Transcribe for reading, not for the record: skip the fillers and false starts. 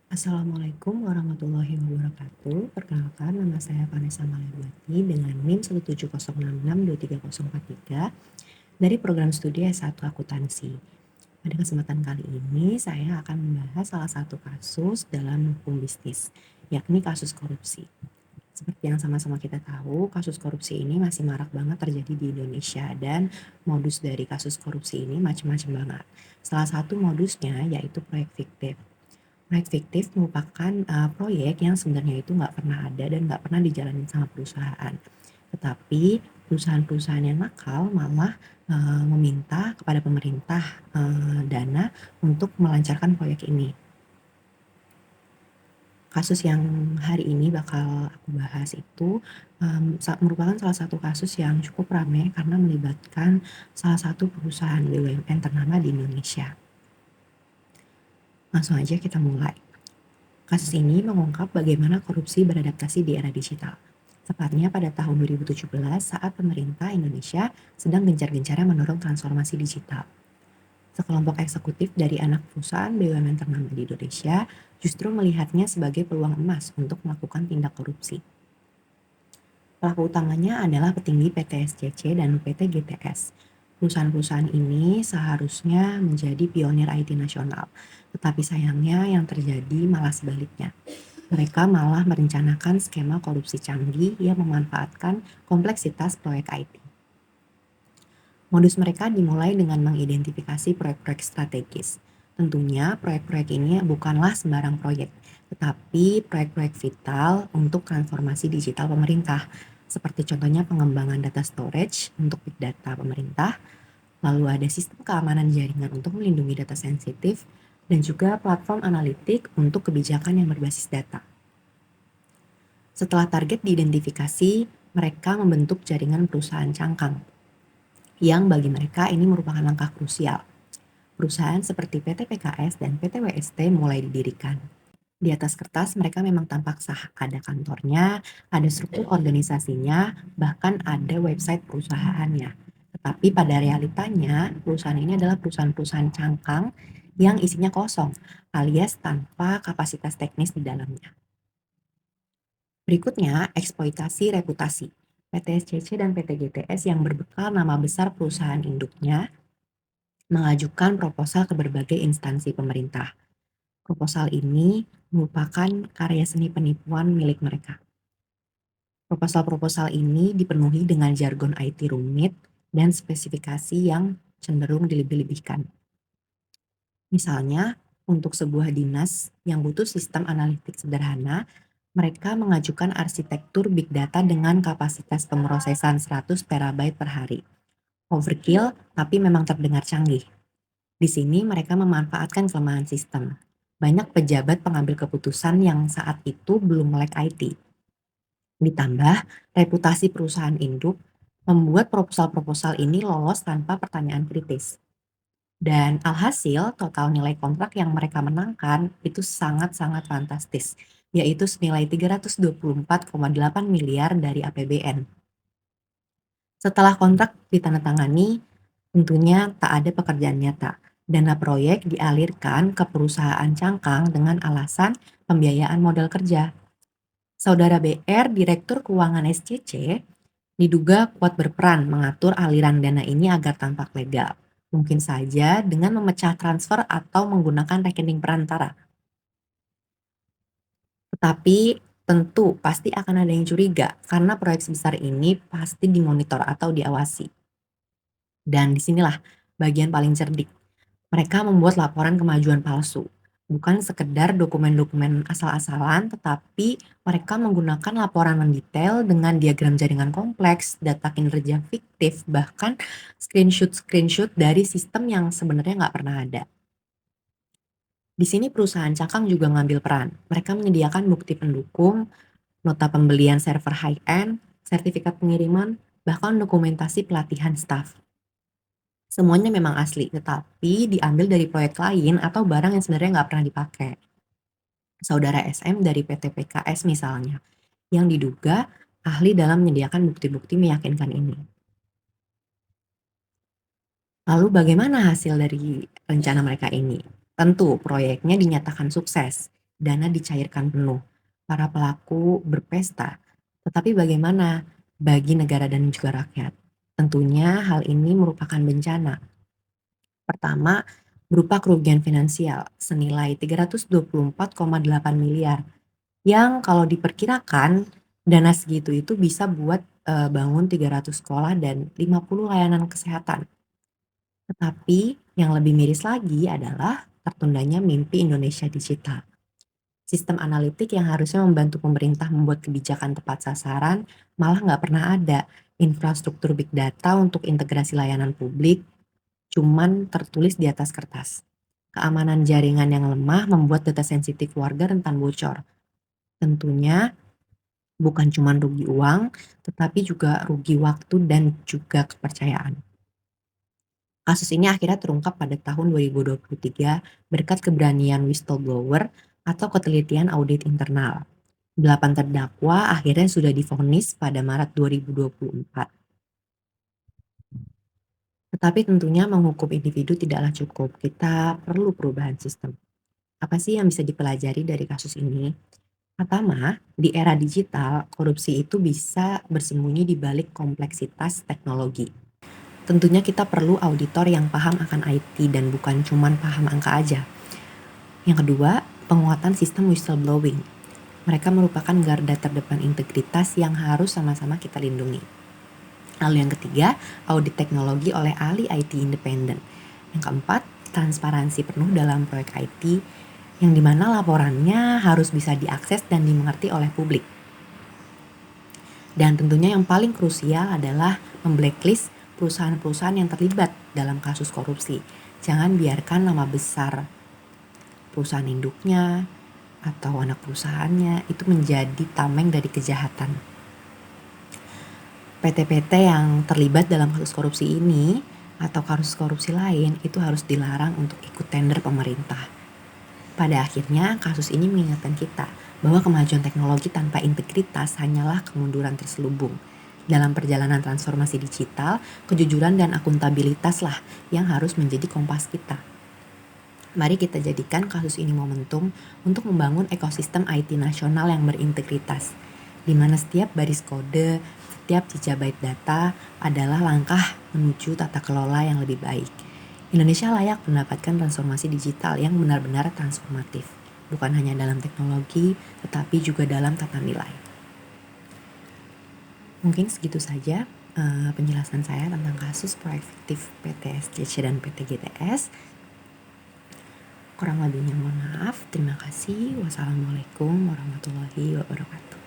Assalamualaikum warahmatullahi wabarakatuh. Perkenalkan, nama saya Vanessa Malewati dengan NIM 170662303 dari program studi S1 Akuntansi. Pada kesempatan kali ini, saya akan membahas salah satu kasus dalam hukum bisnis, yakni kasus korupsi. Seperti yang sama-sama kita tahu, kasus korupsi ini masih marak banget terjadi di Indonesia dan modus dari kasus korupsi ini macam-macam banget. Salah satu modusnya yaitu proyek fiktif. Proyek fiktif merupakan, proyek yang sebenarnya itu nggak pernah ada dan nggak pernah dijalanin sama perusahaan. Tetapi perusahaan-perusahaan yang nakal malah, meminta kepada pemerintah, dana untuk melancarkan proyek ini. Kasus yang hari ini bakal aku bahas itu, merupakan salah satu kasus yang cukup ramai karena melibatkan salah satu perusahaan BUMN ternama di Indonesia. Langsung aja kita mulai. Kasus ini mengungkap bagaimana korupsi beradaptasi di era digital. Tepatnya pada tahun 2017 saat pemerintah Indonesia sedang gencar-gencarnya mendorong transformasi digital. Sekelompok eksekutif dari anak perusahaan BUMN ternama di Indonesia justru melihatnya sebagai peluang emas untuk melakukan tindak korupsi. Pelaku utamanya adalah petinggi PT SCC dan PT GTS. Perusahaan-perusahaan ini seharusnya menjadi pionir IT nasional, tetapi sayangnya yang terjadi malah sebaliknya. Mereka malah merencanakan skema korupsi canggih yang memanfaatkan kompleksitas proyek IT. Modus mereka dimulai dengan mengidentifikasi proyek-proyek strategis. Tentunya proyek-proyek ini bukanlah sembarang proyek, tetapi proyek-proyek vital untuk transformasi digital pemerintah, seperti contohnya pengembangan data storage untuk big data pemerintah, lalu ada sistem keamanan jaringan untuk melindungi data sensitif, dan juga platform analitik untuk kebijakan yang berbasis data. Setelah target diidentifikasi, mereka membentuk jaringan perusahaan cangkang, yang bagi mereka ini merupakan langkah krusial. Perusahaan seperti PT PKS dan PT WST mulai didirikan. Di atas kertas mereka memang tampak sah, ada kantornya, ada struktur organisasinya, bahkan ada website perusahaannya. Tetapi pada realitanya, perusahaan ini adalah perusahaan-perusahaan cangkang yang isinya kosong, alias tanpa kapasitas teknis di dalamnya. Berikutnya, eksploitasi reputasi. PT SCC dan PT GTS yang berbekal nama besar perusahaan induknya mengajukan proposal ke berbagai instansi pemerintah. Proposal ini merupakan karya seni penipuan milik mereka. Proposal-proposal ini dipenuhi dengan jargon IT rumit dan spesifikasi yang cenderung dilebih-lebihkan. Misalnya, untuk sebuah dinas yang butuh sistem analitik sederhana, mereka mengajukan arsitektur big data dengan kapasitas pemrosesan 100 terabyte per hari. Overkill, tapi memang terdengar canggih. Di sini mereka memanfaatkan kelemahan sistem. Banyak pejabat pengambil keputusan yang saat itu belum melek IT. Ditambah, reputasi perusahaan induk membuat proposal-proposal ini lolos tanpa pertanyaan kritis. Dan alhasil, total nilai kontrak yang mereka menangkan itu sangat-sangat fantastis, yaitu senilai 324,8 miliar dari APBN. Setelah kontrak ditandatangani, tentunya tak ada pekerjaan nyata. Dana proyek dialirkan ke perusahaan cangkang dengan alasan pembiayaan modal kerja. Saudara BR, Direktur Keuangan SCC, diduga kuat berperan mengatur aliran dana ini agar tampak legal. Mungkin saja dengan memecah transfer atau menggunakan rekening perantara. Tetapi tentu pasti akan ada yang curiga karena proyek sebesar ini pasti dimonitor atau diawasi. Dan disinilah bagian paling cerdik. Mereka membuat laporan kemajuan palsu. Bukan sekedar dokumen-dokumen asal-asalan, tetapi mereka menggunakan laporan mendetail dengan diagram jaringan kompleks, data kinerja fiktif, bahkan screenshot-screenshot dari sistem yang sebenarnya nggak pernah ada. Di sini perusahaan cangkang juga mengambil peran. Mereka menyediakan bukti pendukung, nota pembelian server high-end, sertifikat pengiriman, bahkan dokumentasi pelatihan staff. Semuanya memang asli, tetapi diambil dari proyek lain atau barang yang sebenarnya nggak pernah dipakai. Saudara SM dari PT PKS misalnya, yang diduga ahli dalam menyediakan bukti-bukti meyakinkan ini. Lalu bagaimana hasil dari rencana mereka ini? Tentu proyeknya dinyatakan sukses. dana dicairkan penuh. Para pelaku berpesta. Tetapi bagaimana bagi negara dan juga rakyat? Tentunya hal ini merupakan bencana. Pertama, berupa kerugian finansial senilai 324,8 miliar yang kalau diperkirakan dana segitu itu bisa buat bangun 300 sekolah dan 50 layanan kesehatan. Tetapi yang lebih miris lagi adalah tertundanya mimpi Indonesia digital. Sistem analitik yang harusnya membantu pemerintah membuat kebijakan tepat sasaran malah nggak pernah ada. Infrastruktur big data untuk integrasi layanan publik cuman tertulis di atas kertas. Keamanan jaringan yang lemah membuat data sensitif warga rentan bocor. Tentunya bukan cuma rugi uang, tetapi juga rugi waktu dan juga kepercayaan. Kasus ini akhirnya terungkap pada tahun 2023 berkat keberanian whistleblower atau ketelitian audit internal. 8 terdakwa akhirnya sudah divonis pada Maret 2024. Tetapi tentunya menghukum individu tidaklah cukup, kita perlu perubahan sistem. Apa sih yang bisa dipelajari dari kasus ini? Pertama, di era digital, korupsi itu bisa bersembunyi di balik kompleksitas teknologi. Tentunya kita perlu auditor yang paham akan IT dan bukan cuman paham angka aja. Yang kedua, penguatan sistem whistleblowing. Mereka merupakan garda terdepan integritas yang harus sama-sama kita lindungi. Lalu yang ketiga, audit teknologi oleh ahli IT independen. Yang keempat, transparansi penuh dalam proyek IT yang dimana laporannya harus bisa diakses dan dimengerti oleh publik. Dan tentunya yang paling krusial adalah memblacklist perusahaan-perusahaan yang terlibat dalam kasus korupsi. Jangan biarkan nama besar perusahaan induknya atau anak perusahaannya itu menjadi tameng dari kejahatan. PT-PT yang terlibat dalam kasus korupsi ini atau kasus korupsi lain itu harus dilarang untuk ikut tender pemerintah. Pada akhirnya, kasus ini mengingatkan kita bahwa kemajuan teknologi tanpa integritas hanyalah kemunduran terselubung. Dalam perjalanan transformasi digital, kejujuran dan akuntabilitaslah yang harus menjadi kompas kita. Mari kita jadikan kasus ini momentum untuk membangun ekosistem IT nasional yang berintegritas, di mana setiap baris kode, setiap gigabyte data adalah langkah menuju tata kelola yang lebih baik. Indonesia layak mendapatkan transformasi digital yang benar-benar transformatif, bukan hanya dalam teknologi, tetapi juga dalam tata nilai. Mungkin segitu saja penjelasan saya tentang kasus proyek fiktif PT SJC dan PT GTS. Kurang lebihnya mohon maaf. Terima kasih. Wassalamualaikum warahmatullahi wabarakatuh.